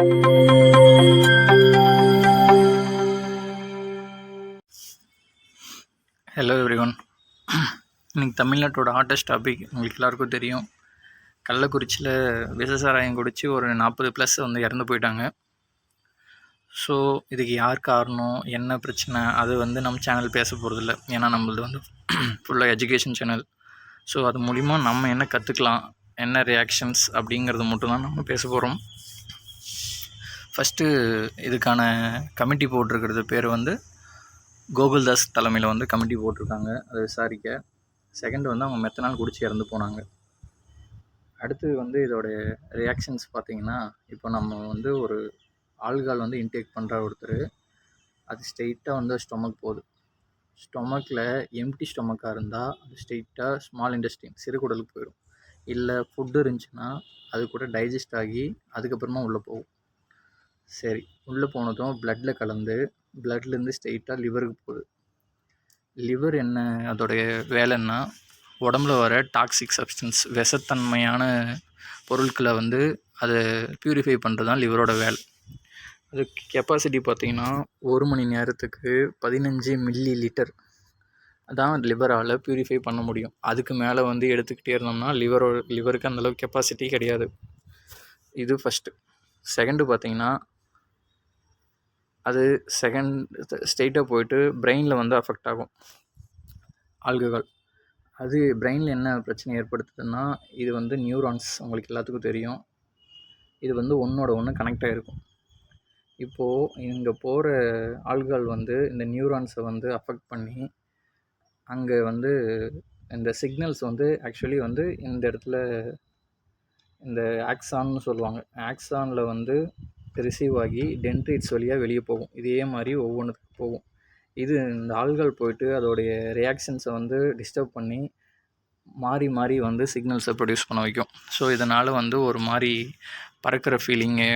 Hello everyone. இன்னைக்கு தமிழ்நாட்டோட hottest topic உங்களுக்கு எல்லாருக்கும் தெரியும். கள்ளக்குறிச்சியில் விஷசாராயம் குடித்து ஒரு 40+ வந்து இறந்து போயிட்டாங்க. ஸோ இதுக்கு யார் காரணம், என்ன பிரச்சனை, அது வந்து நம்ம சேனல் பேச போகிறதில்ல. ஏன்னா நம்மளது வந்து ஃபுல்லாக எஜுகேஷன் சேனல். ஸோ அது மூலிமா நம்ம என்ன கற்றுக்கலாம், என்ன ரியாக்ஷன்ஸ் அப்படிங்கிறது மட்டும்தான் நம்ம பேச போகிறோம். ஃபஸ்ட்டு இதுக்கான கமிட்டி போட்டிருக்கிறது பேர் வந்து கோகுல்தாஸ் தலைமையில் வந்து கமிட்டி போட்டிருக்காங்க அதை விசாரிக்க. செகண்ட் வந்து அவங்க மெத்தனால் குடிச்சு இறந்து போனாங்க. அடுத்து வந்து இதோடைய ரியாக்ஷன்ஸ் பார்த்திங்கன்னா, இப்போ நம்ம வந்து ஒரு ஆல்கஹால் வந்து இன்டேக் பண்ணுற ஒருத்தர், அது ஸ்ட்ரெயிட்டாக வந்து ஸ்டொமக் போகுது. ஸ்டொமக்கில் எம்டி ஸ்டொமக்காக இருந்தால் அது ஸ்ட்ரெயிட்டாக ஸ்மால் இன்டெஸ்டைன் சிறுகுடலுக்கு போயிடும். இல்லை ஃபுட்டு இருந்துச்சுன்னா அது கூட டைஜஸ்ட் ஆகி அதுக்கப்புறமா உள்ளே போகும். சரி, உள்ளே போனதும் ப்ளட்டில் கலந்து ப்ளட்லேருந்து ஸ்ட்ரெயிட்டாக லிவருக்கு போகுது. லிவர் என்ன அதோடைய வேலைன்னா, உடம்புல வர டாக்ஸிக் சப்ஸ்டன்ஸ், விஷத்தன்மையான பொருட்களை வந்து அதை ப்யூரிஃபை பண்ணுறது தான் லிவரோட வேலை. அது கெப்பாசிட்டி பார்த்திங்கன்னா 1 மணி நேரத்துக்கு 15 மில்லி லிட்டர் தான் லிவரால் ப்யூரிஃபை பண்ண முடியும். அதுக்கு மேலே வந்து எடுத்துக்கிட்டே இருந்தோம்னா லிவருக்கு அந்தளவுக்கு கெப்பாசிட்டி கிடையாது. இது ஃபஸ்ட்டு. செகண்டு பார்த்திங்கன்னா, அது ஸ்ட்ரெயிட்டாக போயிட்டு பிரெயினில் வந்து அஃபெக்ட் ஆகும் ஆல்கஹால். அது பிரெயினில் என்ன பிரச்சனை ஏற்படுத்துதுன்னா, இது வந்து நியூரான்ஸ், உங்களுக்கு எல்லாத்துக்கும் தெரியும். இது வந்து ஒன்றோட ஒன்று கனெக்ட் ஆகிருக்கும். இப்போது இங்கே போகிற ஆல்கஹால் வந்து இந்த நியூரான்ஸை வந்து அஃபெக்ட் பண்ணி அங்கே வந்து இந்த சிக்னல்ஸ் வந்து ஆக்சுவலி வந்து இந்த இடத்துல இந்த ஆக்சான்னு சொல்லுவாங்க, ஆக்சானில் வந்து ரிசீவ் ஆகி டென்ட்ரைட்ஸ் வழியாக வெளியே போகும். இதே மாதிரி ஒவ்வொன்றுத்துக்கு போகும். இது இந்த ஆல்கஹால் போயிட்டு அதோடைய ரியாக்ஷன்ஸை வந்து டிஸ்டர்ப் பண்ணி மாறி மாறி வந்து சிக்னல்ஸை ப்ரொடியூஸ் பண்ண வைக்கும். ஸோ இதனால் வந்து ஒரு மாதிரி பறக்கிற ஃபீலிங்கு,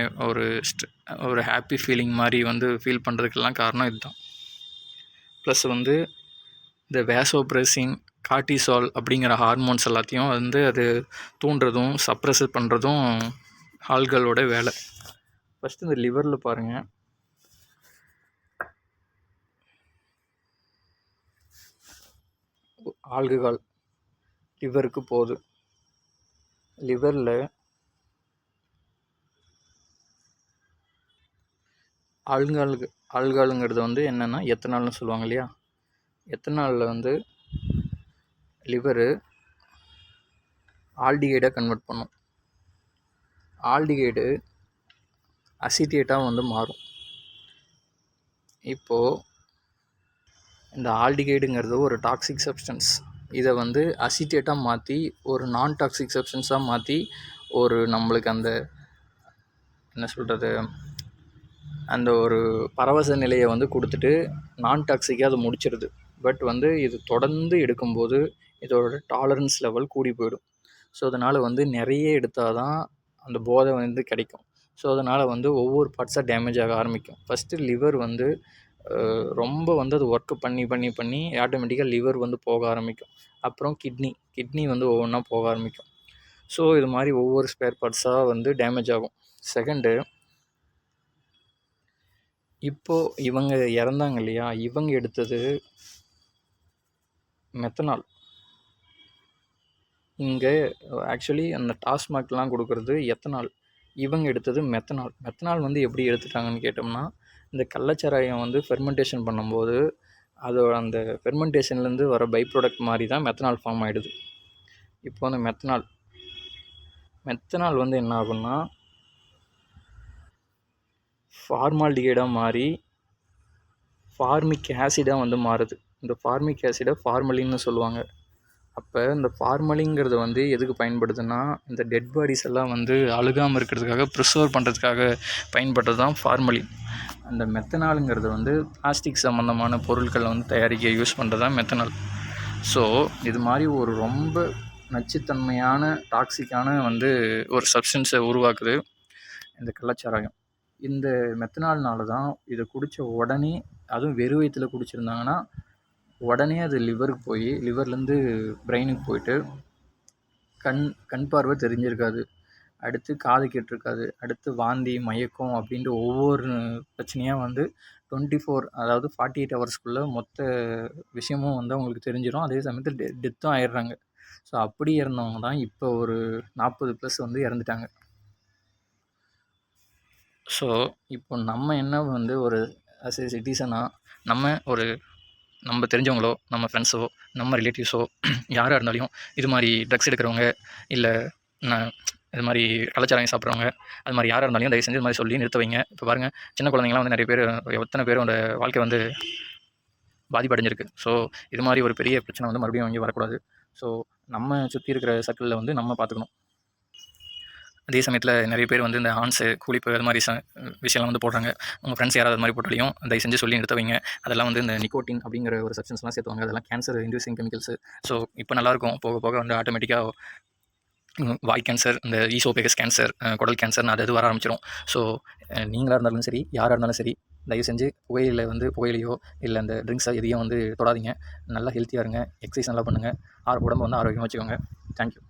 ஒரு ஹாப்பி ஃபீலிங் மாதிரி வந்து ஃபீல் பண்ணுறதுக்கெல்லாம் காரணம் இதுதான். ப்ளஸ் வந்து இந்த வேசோப்ரெசின், கார்டிசால் அப்படிங்கிற ஹார்மோன்ஸ் எல்லாத்தையும் வந்து அது தூண்டுறதும் சப்ரஸ் பண்ணுறதும் ஆல்கஹாலோட வேலை. ஃபஸ்ட்டு இந்த லிவரில் பாருங்கள், ஆல்கஹால் லிவருக்கு போகுது. லிவரில் ஆல்கஹாலுங்கிறது வந்து என்னென்னா எத்தனால்னு சொல்லுவாங்க இல்லையா. எத்தனாலில் வந்து லிவரு ஆல்டிகைடாக கன்வெர்ட் பண்ணும். ஆல்டிகைடு அசிட்டேட்டாக வந்து மாறும். இப்போது இந்த ஆல்டிகைடுங்கிறது ஒரு டாக்ஸிக் சப்ஸ்டன்ஸ். இதை வந்து அசிட்டேட்டாக மாற்றி ஒரு நான் டாக்ஸிக் சப்ஸ்டன்ஸாக மாற்றி ஒரு நம்மளுக்கு அந்த என்ன சொல்கிறது, அந்த ஒரு பரவச நிலையை வந்து கொடுத்துட்டு நான் டாக்ஸிக்காக அதை முடிச்சிடுது. பட் வந்து இது தொடர்ந்து எடுக்கும்போது இதோட டாலரன்ஸ் லெவல் கூடி போயிடும். ஸோ அதனால் வந்து நிறைய எடுத்தால் தான் அந்த போதை வந்து கிடைக்கும். ஸோ அதனால் வந்து ஒவ்வொரு பார்ட்ஸாக டேமேஜ் ஆக ஆரம்பிக்கும். ஃபஸ்ட்டு லிவர் வந்து ரொம்ப வந்து அது ஒர்க்கு பண்ணி பண்ணி பண்ணி ஆட்டோமேட்டிக்காக லிவர் வந்து போக ஆரம்பிக்கும். அப்புறம் கிட்னி வந்து ஒவ்வொன்றா போக ஆரம்பிக்கும். ஸோ இது மாதிரி ஒவ்வொரு ஸ்பேர் பார்ட்ஸாக வந்து டேமேஜ் ஆகும். செகண்டு, இப்போது இவங்க இறந்தாங்க இல்லையா, இவங்க எடுத்தது மெத்தனால். இங்கே ஆக்சுவலி அந்த டாஸ்மாக்லாம் கொடுக்குறது எத்தனால், இவங்க எடுத்தது மெத்தனால். மெத்தனால் வந்து எப்படி எடுத்துட்டாங்கன்னு கேட்டோம்னா, இந்த கள்ளச்சாராயம் வந்து ஃபெர்மெண்டேஷன் பண்ணும்போது அதோட அந்த ஃபெர்மெண்டேஷன்லேருந்து வர பை ப்ராடக்ட் மாதிரி தான் மெத்தனால் ஃபார்ம் ஆகிடுது. இப்போ அந்த மெத்தனால் வந்து என்ன ஆகும்னா ஃபார்மால்டிகைடாக மாறி ஃபார்மிக் ஆசிடாக வந்து மாறுது. இந்த ஃபார்மிக் ஆசிடை ஃபார்மலின்னு சொல்லுவாங்க. அப்போ இந்த ஃபார்மலிங்கிறது வந்து எதுக்கு பயன்படுதுன்னா, இந்த டெட் பாடிஸ் எல்லாம் வந்து அழுகாமல் இருக்கிறதுக்காக, ப்ரிசர்வ் பண்ணுறதுக்காக பயன்படுறது தான் ஃபார்மலின். அந்த மெத்தனாலுங்கிறது வந்து பிளாஸ்டிக் சம்மந்தமான பொருட்களை வந்து தயாரிக்க யூஸ் பண்ணுறது தான் மெத்தனால். ஸோ இது மாதிரி ஒரு ரொம்ப நச்சுத்தன்மையான டாக்ஸிக்கான வந்து ஒரு சப்ஸ்டன்ஸை உருவாக்குது இந்த கள்ளச்சாராயம். இந்த மெத்தனால்னால தான் இதை குடித்த உடனே, அதுவும் வெறும் வயிற்றில் குடிச்சிருந்தாங்கன்னா உடனே அது லிவருக்கு போய் லிவர்லேருந்து பிரெயினுக்கு போயிட்டு கண் பார்வை தெரிஞ்சிருக்காது. அடுத்து காது கேட்டிருக்காது, அடுத்து வாந்தி, மயக்கம் அப்படின்ட்டு ஒவ்வொரு பிரச்சனையாக வந்து 24 அதாவது 48 ஹவர்ஸ்க்குள்ளே மொத்த விஷயமும் வந்து அவங்களுக்கு தெரிஞ்சிடும். அதே சமயத்தில் டெத்தும் ஆயிடுறாங்க. ஸோ அப்படி இறந்தவங்க தான் இப்போ ஒரு 40+ வந்து இறந்துட்டாங்க. ஸோ இப்போ நம்ம என்ன வந்து ஒரு ஆஸ் ஏ சிட்டிசனாக நம்ம தெரிஞ்சவங்களோ, நம்ம ஃப்ரெண்ட்ஸோ, நம்ம ரிலேட்டிவ்ஸோ யாராக இருந்தாலும் இது மாதிரி ட்ரக்ஸ் எடுக்கிறவங்க, இல்லை இது மாதிரி கலாச்சாரம் சாப்பிட்றவங்க, அது மாதிரி யாராக இருந்தாலும் தயவு செஞ்சு இது மாதிரி சொல்லி நிறுத்த வைங்க. இப்போ பாருங்கள், சின்ன குழந்தைங்களாம் வந்து நிறைய பேர், எத்தனை பேரோட வாழ்க்கை வந்து பாதிப்படைஞ்சிருக்கு. ஸோ இது மாதிரி ஒரு பெரிய பிரச்சனை வந்து மறுபடியும் அங்கேயும் வரக்கூடாது. ஸோ நம்ம சுற்றி இருக்கிற சர்க்கிளில் வந்து நம்ம பார்த்துக்கணும். அதே சமயத்தில் நிறைய பேர் வந்து இந்த ஹான்ஸு, கூலிப்பு அது மாதிரி விஷயம்லாம் வந்து போடுறாங்க. உங்கள் ஃப்ரெண்ட்ஸ் யாராவது அது மாதிரி போட்டாலையும் தயவு செஞ்சு சொல்லி நிறுத்த வைங்க. அதெல்லாம் வந்து இந்த நிக்கோட்டின் அப்படிங்கிற ஒரு சப்ஸ்டன்ஸ்லாம் சேர்த்துவாங்க. அதெல்லாம் கேன்சர் இன்டியூசிங் கெமிக்கல்ஸு. ஸோ இப்போ நல்லாயிருக்கும், போக போக வந்து ஆட்டோமேட்டிக்காக வாய் கேன்சர், இந்த ஈசோபேகஸ் கேன்சர், குடல் கேன்சர்னு அது வர ஆரம்பிச்சிடும். ஸோ நீங்களாக இருந்தாலும் சரி, யாராக இருந்தாலும் சரி, தயவு செஞ்சு புகையிலையோ இல்லை அந்த ட்ரிங்க்ஸோ எதையும் வந்து தொடாதீங்க. நல்லா ஹெல்த்தியாக இருங்க, எக்ஸசைஸ் நல்லா பண்ணுங்கள், உடம்பு வந்து ஆரோக்கியமாக வச்சுக்கோங்க. தேங்க்யூ.